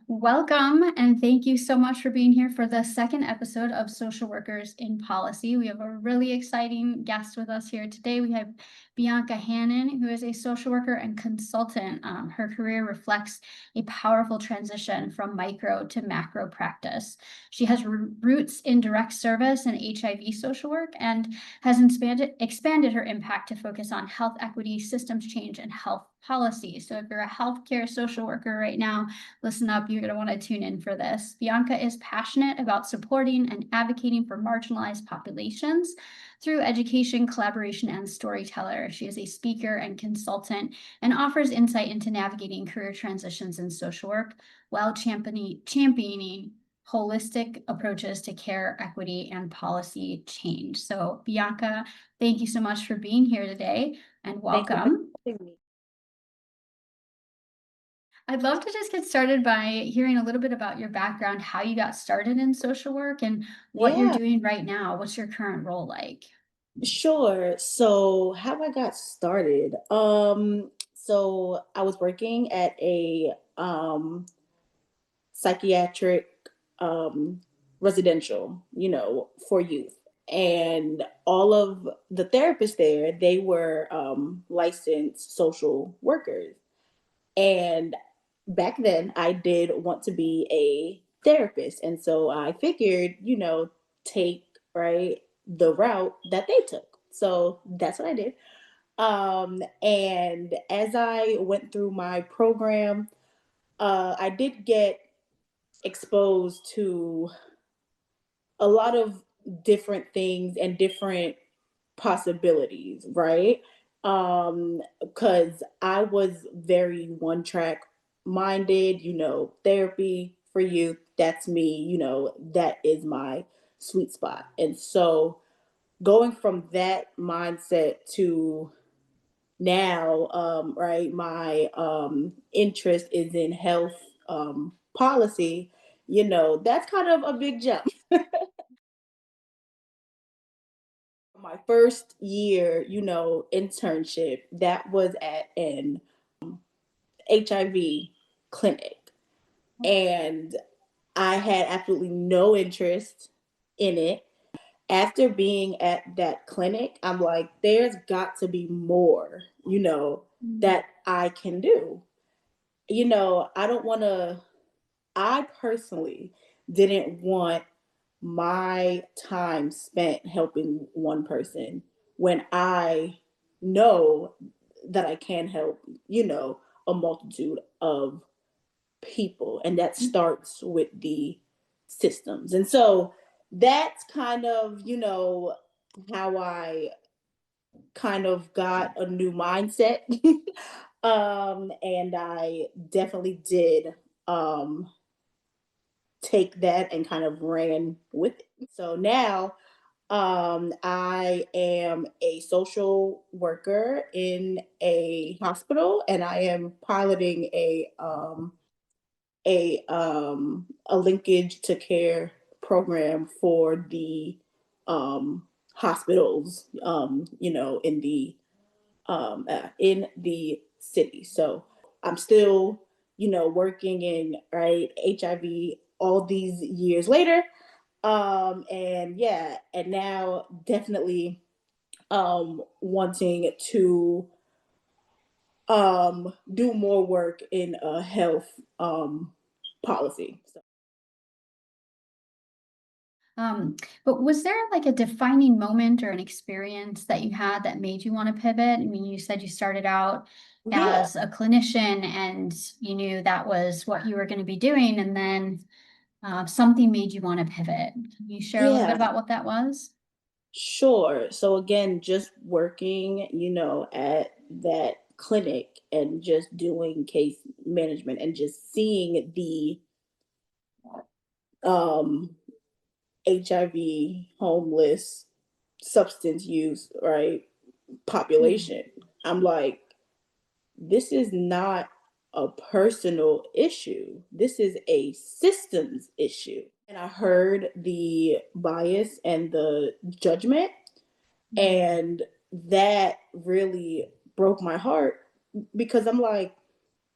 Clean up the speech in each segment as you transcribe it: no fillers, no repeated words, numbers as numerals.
Welcome, and thank you so much for being here for the second episode of Social Workers in Policy. We have a really exciting guest with us here today. We have Bianca Hannon, who is a social worker and consultant. Her career reflects a powerful transition from micro to macro practice. She has roots in direct service and HIV social work and has expanded her impact to focus on health equity, systems change, and health policy. So if you're a healthcare social worker right now, listen up, you're going to want to tune in for this. Bianca is passionate about supporting and advocating for marginalized populations through education, collaboration, and storyteller. She is a speaker and consultant and offers insight into navigating career transitions in social work while championing holistic approaches to care, equity, and policy change. So Bianca, thank you so much for being here today and Thank you for welcome. having me. I'd love to just get started by hearing a little bit about your background, how you got started in social work, and what you're Yeah, doing right now. What's your current role like? sure. So how I got started. So I was working at a psychiatric um residential, for youth. And all of the therapists there, they were licensed social workers. And back then I did want to be a therapist. And so I figured, take right the route that they took. So that's what I did. And as I went through my program, I did get exposed to a lot of different things and different possibilities, right? Because I was very one track minded, therapy for youth, that's me, that is my sweet spot. And so going from that mindset to now, right, my interest is in health policy, that's kind of a big jump. My first year, internship, that was at an HIV clinic. And I had absolutely no interest in it. After being at that clinic, I'm like, there's got to be more, that I can do. I don't want to, I personally didn't want my time spent helping one person when I know that I can help, a multitude of people. And that starts with the systems. And so that's kind of, how I kind of got a new mindset. And I definitely did take that and kind of ran with it. So now I am a social worker in a hospital, and I am piloting a linkage to care program for the hospitals, in the city. So I'm still, working in right HIV all these years later. And yeah, and now definitely wanting to do more work in health policy. So, Um, but was there like a defining moment or an experience that you had that made you want to pivot? I mean, you said you started out yeah, as a clinician and you knew that was what you were going to be doing, and then something made you want to pivot. Can you share a little bit yeah, about what that was? sure. So again, just working, at that clinic and just doing case management and just seeing the um HIV, homeless, substance use, right, Mhm. population. I'm like, this is not a personal issue. This is a systems issue. And I heard the bias and the judgment, and that really broke my heart because I'm like,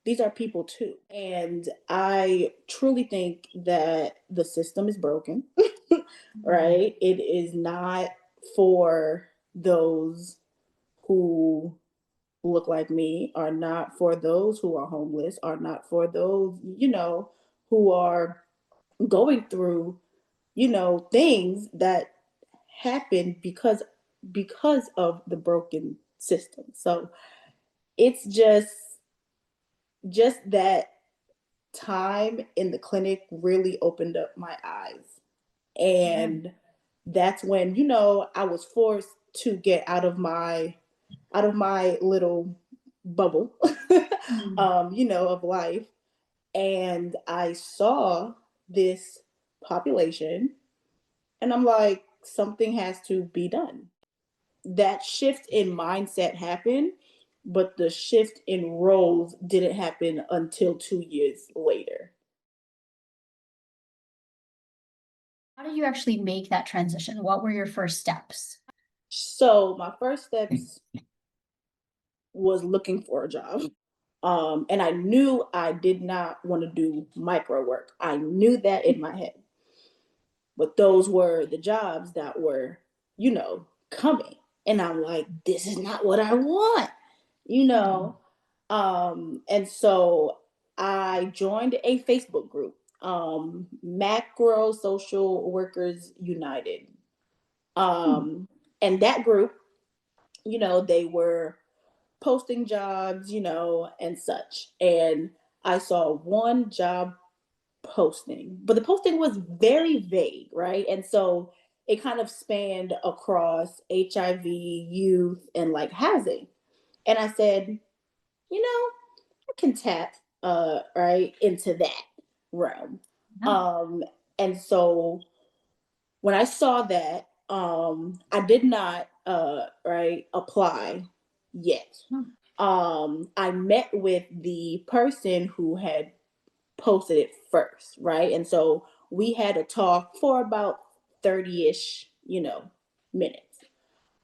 these are people too. And I truly think that the system is broken, right? It is not for those who look like me, are not for those who are homeless, are not for those, who are going through, things that happen because of the broken system. So it's just that time in the clinic really opened up my eyes. Yeah. And that's when, I was forced to get out of my little bubble Mm. of life. And I saw this population and I'm like, something has to be done. That shift in mindset happened, but the shift in roles didn't happen until 2 years later. How did you actually make that transition? What were your first steps? So my first steps was looking for a job. And I knew I did not want to do micro work. I knew that in my head. But those were the jobs that were, coming. And I'm like, this is not what I want, you Mm. know. And so I joined a Facebook group, Macro Social Workers United. Mm. Um, and that group, they were posting jobs, and such. And I saw one job posting, but the posting was very vague, right? And so it kind of spanned across HIV, youth, and like housing. And I said, I can tap right into that realm. Yeah. Um, and so when I saw that, I did not right apply yet. Mm. I met with the person who had posted it first, right? And so we had a talk for about 30-ish, minutes.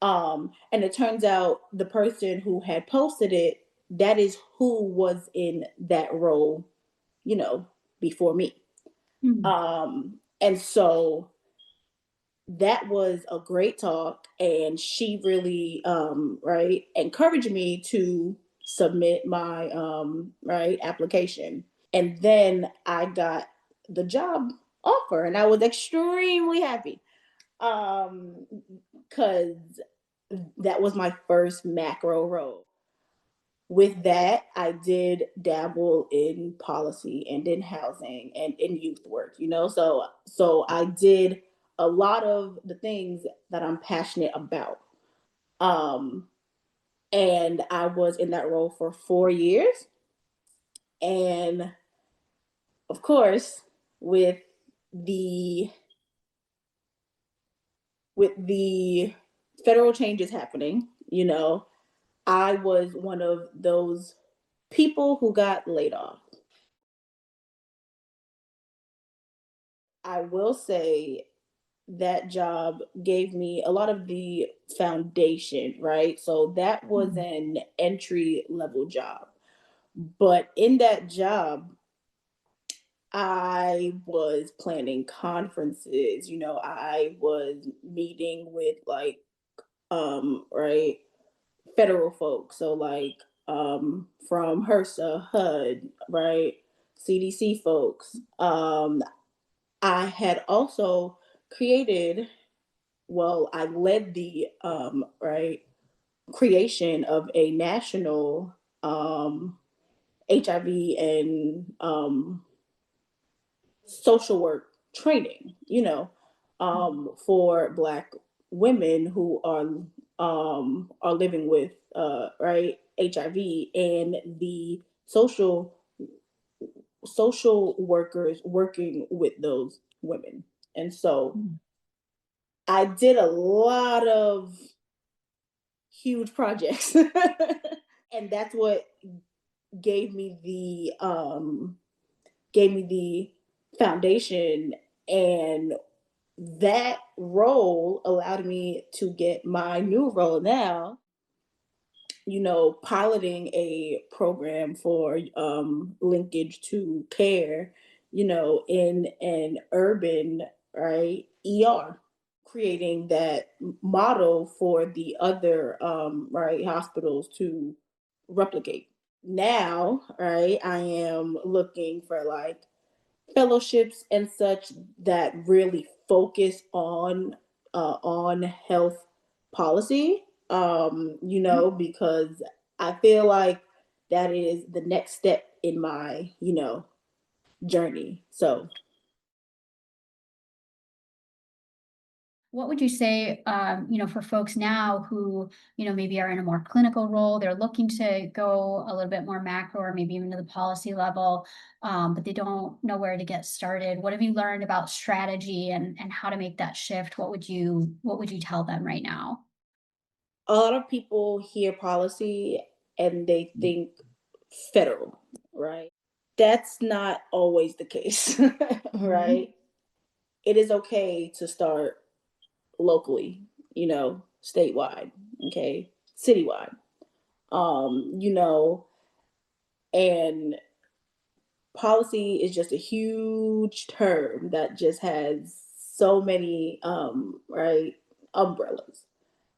And it turns out the person who had posted it, that is who was in that role, you know, before me. Mm. And so that was a great talk. And she really, right, encouraged me to submit my, right, application. And then I got the job offer and I was extremely happy. Because that was my first macro role. With that, I did dabble in policy and in housing and in youth work, So I did a lot of the things that I'm passionate about. Um, and I was in that role for 4 years. And of course, with the the federal changes happening, I was one of those people who got laid off. I will say that job gave me a lot of the foundation, right? So that was Mm. an entry level job. But in that job, I was planning conferences, I was meeting with like right, federal folks. So like from HRSA, HUD, right, CDC folks. I had also created, well, I led the right creation of a national HIV and social work training, for Black women who are living with right HIV, and the social workers working with those women. And so Mm. I did a lot of huge projects. And that's what gave me the foundation, and that role allowed me to get my new role now, piloting a program for linkage to care, in an urban, right, ER, creating that model for the other, right, hospitals to replicate. Now, right, I am looking for like fellowships and such that really focus on health policy. Because I feel like that is the next step in my journey. So What would you say, for folks now who, maybe are in a more clinical role, they're looking to go a little bit more macro or maybe even to the policy level, but they don't know where to get started. What have you learned about strategy and how to make that shift? What would you tell them right now? a lot of people hear policy and they think federal, right? That's not always the case, Mhm. right? It is okay to start locally, statewide, okay, citywide. And policy is just a huge term that just has so many right umbrellas.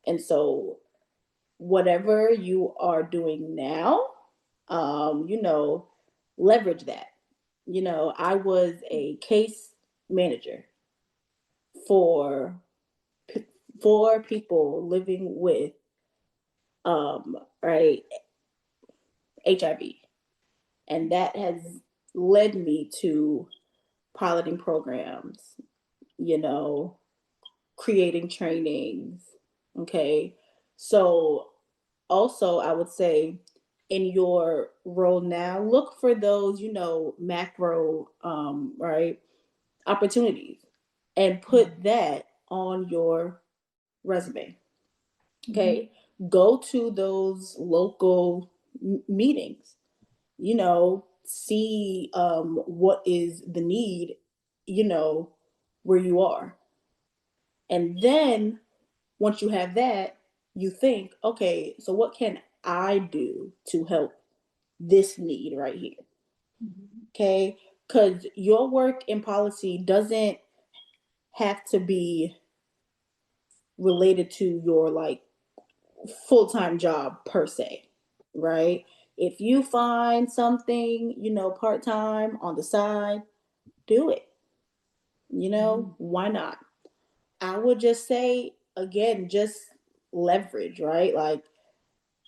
And so whatever you are doing now, leverage that. I was a case manager for for people living with right HIV, and that has led me to piloting programs, you know, creating trainings. Okay. So, also, I would say in your role now, look for those, macro, right, opportunities and put that on your resume. Mhm. Okay. Go to those local meetings, see what is the need, where you are. And then once you have that, you think, okay, so what can I do to help this need right here? Mhm. Okay. Because your work in policy doesn't have to be related to your like full time job per se, right? If you find something, part time on the side, do it. Mhm. Why not? I would just say, again, just leverage, right? Like,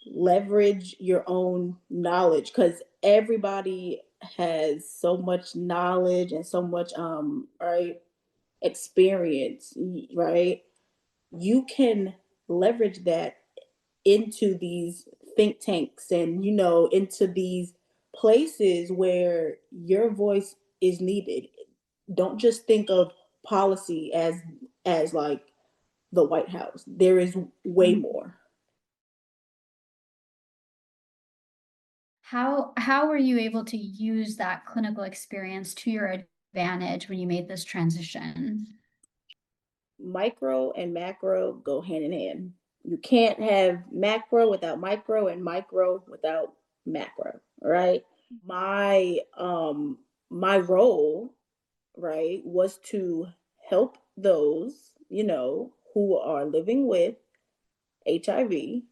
leverage your own knowledge because everybody has so much knowledge and so much right experience, right? You can leverage that into these think tanks and into these places where your voice is needed. Don't just think of policy as like the White House. There is way Mhm. more. How were you able to use that clinical experience to your advantage when you made this transition? Micro and macro go hand in hand. You can't have macro without micro and micro without macro, right? My role, right, was to help those, who are living with HIV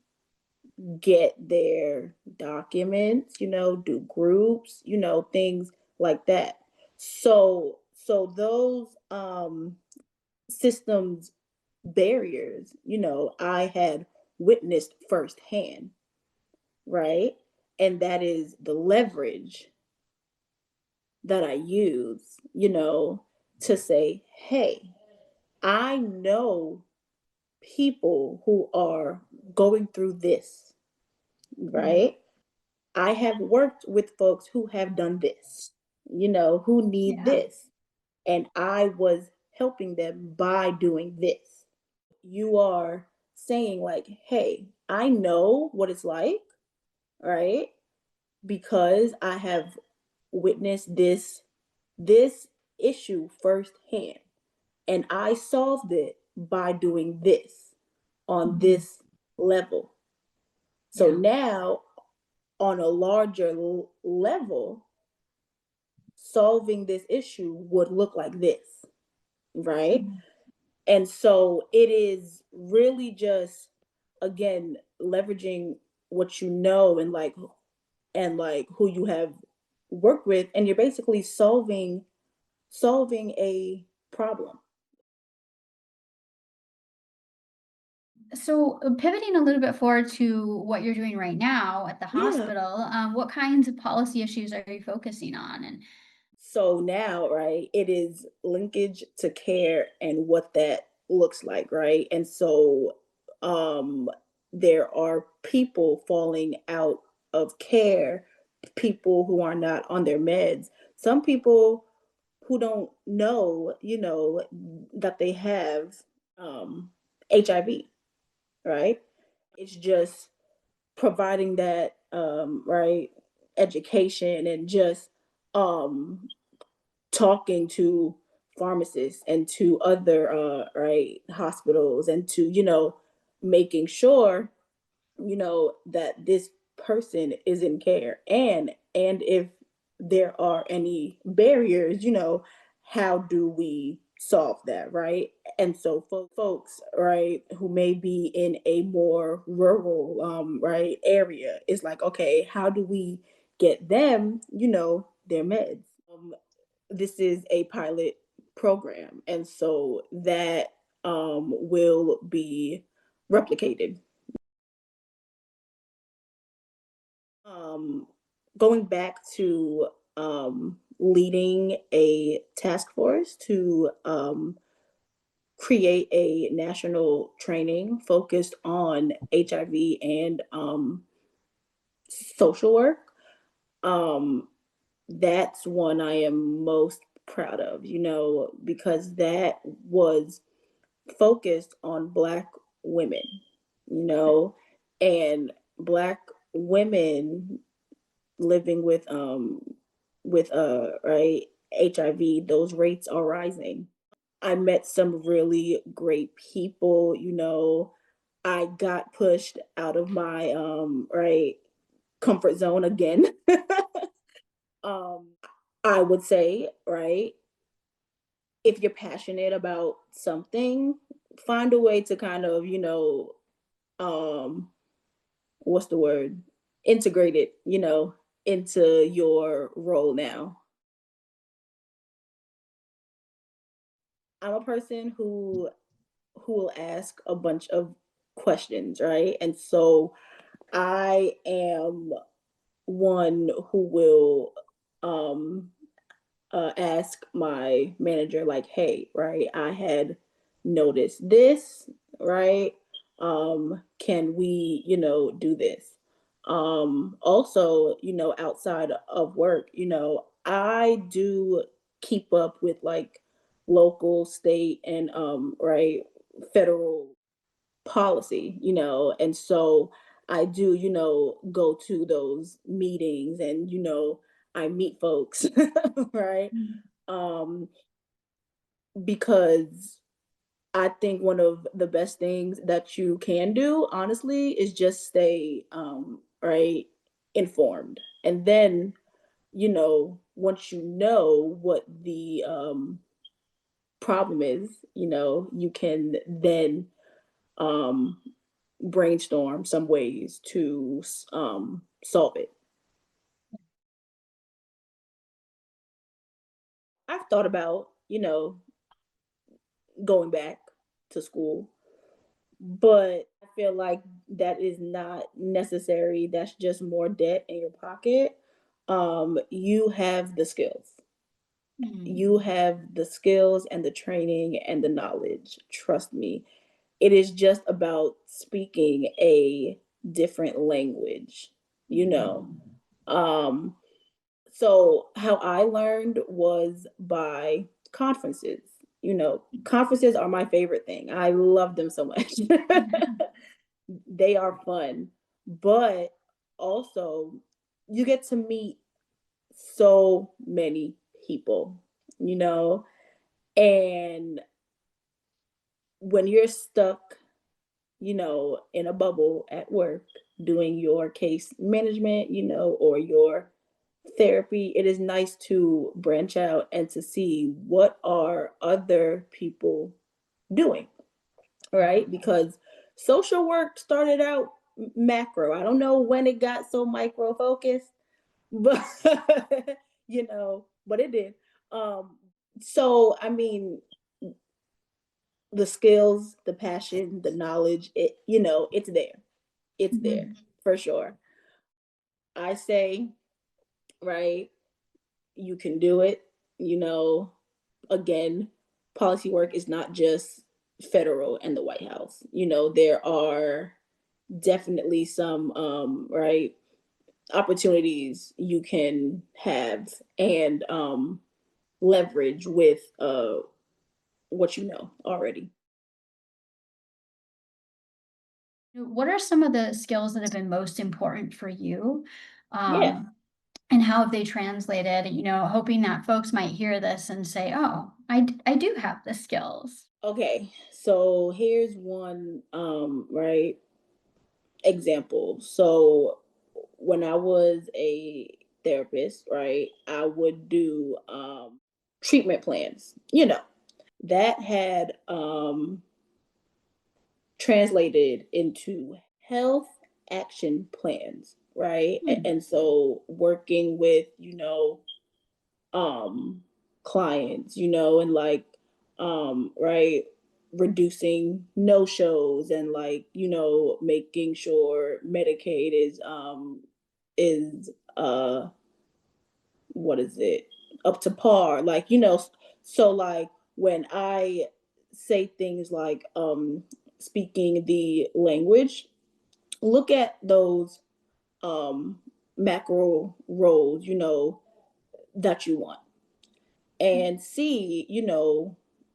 get their documents, do groups, things like that. So those systems barriers, I had witnessed firsthand, right? And that is the leverage that I use, to say, hey, I know people who are going through this, Mhm. right? I have worked with folks who have done this, who need Yeah. this. And I was helping them by doing this. You are saying, like, hey, I know what it's like, right? Because I have witnessed this issue firsthand. And I solved it by doing this on Mhm. this level. So now, on a larger level, solving this issue would look like this, right? Mhm. And so it is really just, again, leveraging what you know and like who you have worked with, and you're basically solving a problem. So, pivoting a little bit forward to what you're doing right now at the Yeah. hospital, what kinds of policy issues are you focusing on? And So now, right, it is linkage to care and what that looks like, right? And so um there are people falling out of care, people who are not on their meds, some people who don't know, that they have HIV, right? It's just providing that right education and just um talking to pharmacists and to other right hospitals and to making sure that this person is in care, and if there are any barriers, how do we solve that, right? And so folks, right, who may be in a more rural right area, is like, okay, how do we get them, their meds? This is a pilot program, and so that will be replicated. um, Going back to leading a task force to create a national training focused on HIV and social work. Um, that's one I am most proud of, because that was focused on Black women, you know, and Black women living with right HIV, those rates are rising. I met some really great people, I got pushed out of my right comfort zone again. um I would say, right, if you're passionate about something, find a way to kind of, um what's the word? Integrate it, into your role now. I'm a person who will ask a bunch of questions, right? And so I am one who will um ask my manager, like, hey, right, I had noticed this, right? Can we, do this? Also, outside of work, I do keep up with like local, state, and right, federal policy, and so I do, go to those meetings, and I meet folks, right? mm, Um, because I think one of the best things that you can do, honestly, is just stay right, informed. And then, once you know what the problem is, you can then um brainstorm some ways to solve it. I've thought about, going back to school, but I feel like that is not necessary. That's just more debt in your pocket. You have the skills. mm, You have the skills and the training and the knowledge. Trust me. It is just about speaking a different language, you know. Um, so how I learned was by conferences. Conferences are my favorite thing. I love them so much. They are fun, but also you get to meet so many people, you know, and when you're stuck in a bubble at work doing your case management, or your therapy, it is nice to branch out and to see what are other people doing, right? Because social work started out macro. I don't know when it got so micro focused, but but it did. So I mean, the skills, the passion, the knowledge, it's there. It's there Mhm. for sure. I say, right, you can do it. You know, again, policy work is not just federal and the White House. There are definitely some right opportunities you can have and leverage with what you know already. What are some of the skills that have been most important for you? Yeah. And how have they translated? Hoping that folks might hear this and say, "Oh, I do have the skills." Okay. So here's one right example. So when I was a therapist, right, I would do treatment plans. That had translated into health action plans, right? Hmm. And so working with, um clients, and like right, reducing no shows and like, making sure Medicaid is what is it, up to par, like, so like when I say things like speaking the language, look at those um macro roles, that you want, and see,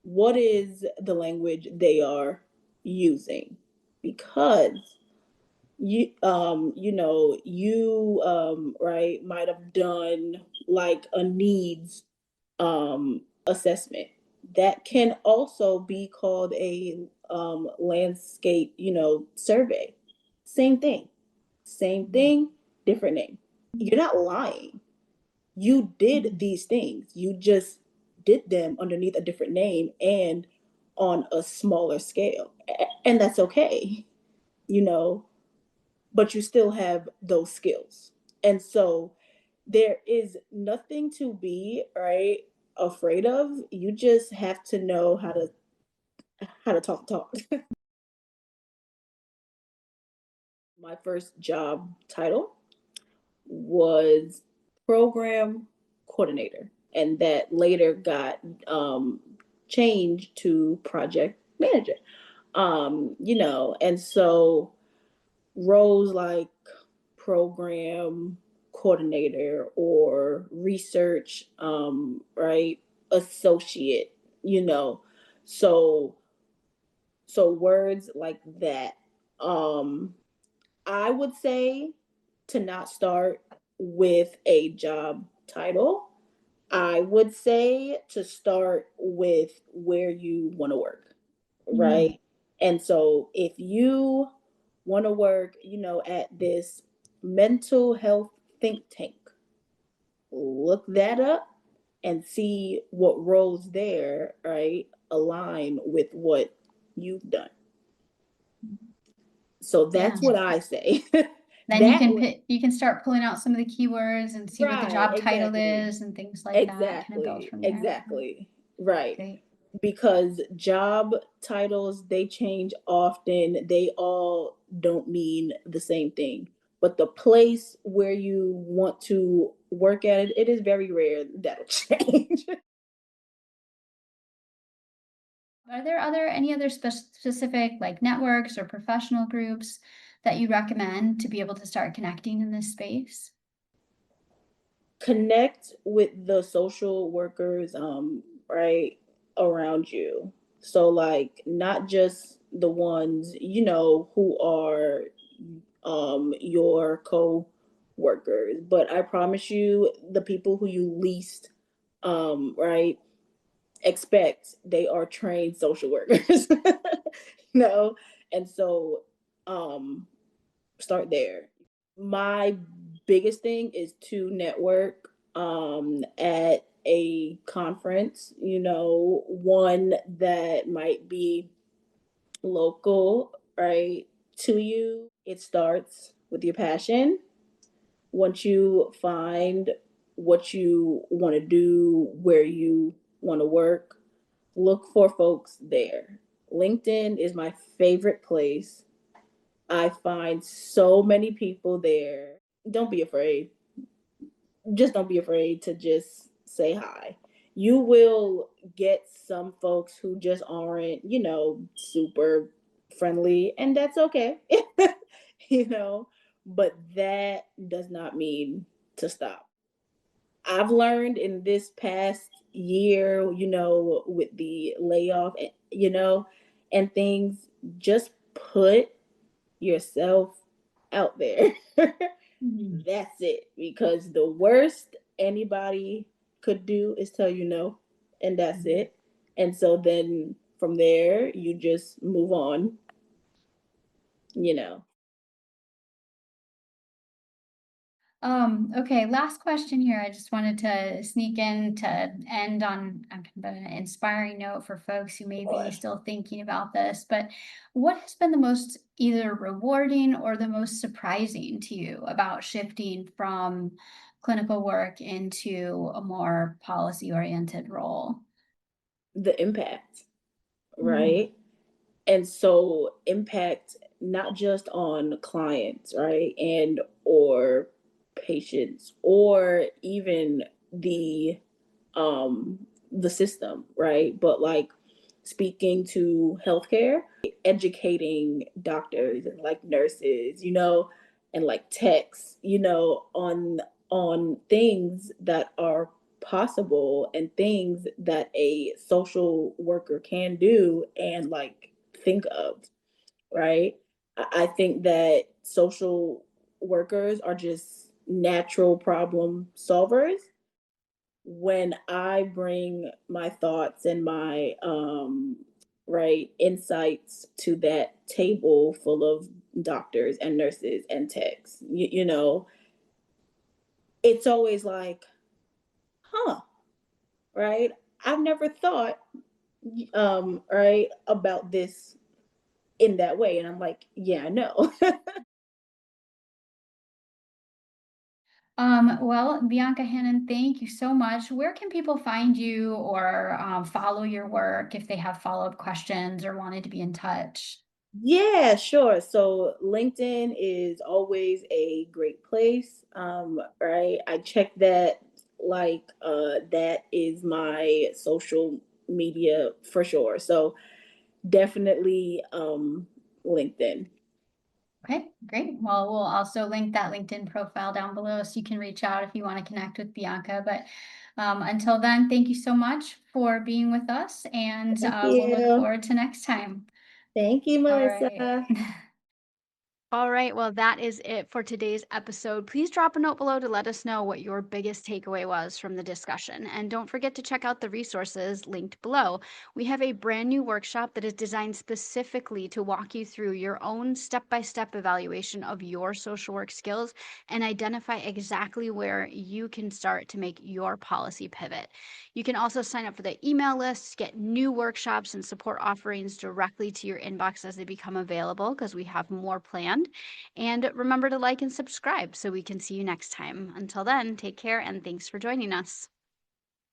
what is the language they are using, because you right might have done like a needs assessment that can also be called a landscape, survey. Same thing, same thing, different name. You're not lying. You did these things. You just did them underneath a different name and on a smaller scale. And that's okay, you know, but you still have those skills. And so there is nothing to be, right, afraid of. You just have to know how to talk. My first job title was program coordinator, and that later got um, changed to project manager. And so roles like program coordinator or research, right, associate, you know, so words like that. Um, I would say to not start with a job title. I would say to start with where you want to work, Mhm. right? And so if you want to work, at this mental health think tank, look that up and see what roles there, right, align with what you've done. So Yeah. that's what I say. Then that you can start pulling out some of the keywords and see what the right, job title exactly. is and things like that, kind of build Exactly, from there. exactly. Right. Great. Because job titles, they change often. They all don't mean the same thing. But the place where you want to work at it, it is very rare that'll change. Are there any other specific like networks or professional groups that you recommend to be able to start connecting in this space? Connect with the social workers, right, around you. So like not just the ones, who are your co-workers, but I promise you the people who you least right expect, they are trained social workers. you know And so start there. My biggest thing is to network at a conference, one that might be local, right, to you. It starts with your passion. Once you find what you want to do, where you want to work, look for folks there. LinkedIn is my favorite place. I find so many people there. Don't be afraid. Just don't be afraid to just say hi. You will get some folks who just aren't, super friendly, and that's okay. you know, but that does not mean to stop. I've learned in this past year, with the layoff, and things, just put yourself out there. Mhm. That's it. Because the worst anybody could do is tell you no, and that's it. And so then from there, you just move on, you know. Okay, last question here. I just wanted to sneak in to end on kind of an inspiring note for folks who may be Sure. still thinking about this. But what has been the most either rewarding or the most surprising to you about shifting from clinical work into a more policy-oriented role? The impact, Mm, right? And so impact not just on clients, right, and or patients, or even um the system, right, but like speaking to healthcare, educating doctors and like nurses, and like techs, on things that are possible, and things that a social worker can do and like think of, right? I think that social workers are just natural problem solvers. When I bring my thoughts and my right insights to that table full of doctors and nurses and techs, it's always like, huh, right? I've never thought right about this in that way. And I'm like, yeah, I know. well, Bianca Hannon, thank you so much. Where can people find you or follow your work if they have follow-up questions or wanted to be in touch? Yeah, sure. So LinkedIn is always a great place. Right. I check that, like that is my social media for sure. So definitely LinkedIn. Okay, great. Well, we'll also link that LinkedIn profile down below so you can reach out if you want to connect with Bianca. But until then, thank you so much for being with us, and Thank we'll look you. forward to next time. Thank you, All right. Melissa. All right, well, that is it for today's episode. Please drop a note below to let us know what your biggest takeaway was from the discussion. And don't forget to check out the resources linked below. We have a brand new workshop that is designed specifically to walk you through your own step by step evaluation of your social work skills and identify exactly where you can start to make your policy pivot. You can also sign up for the email list, get new workshops and support offerings directly to your inbox as they become available, because we have more planned. And remember to like and subscribe so we can see you next time. Until then, take care and thanks for joining us.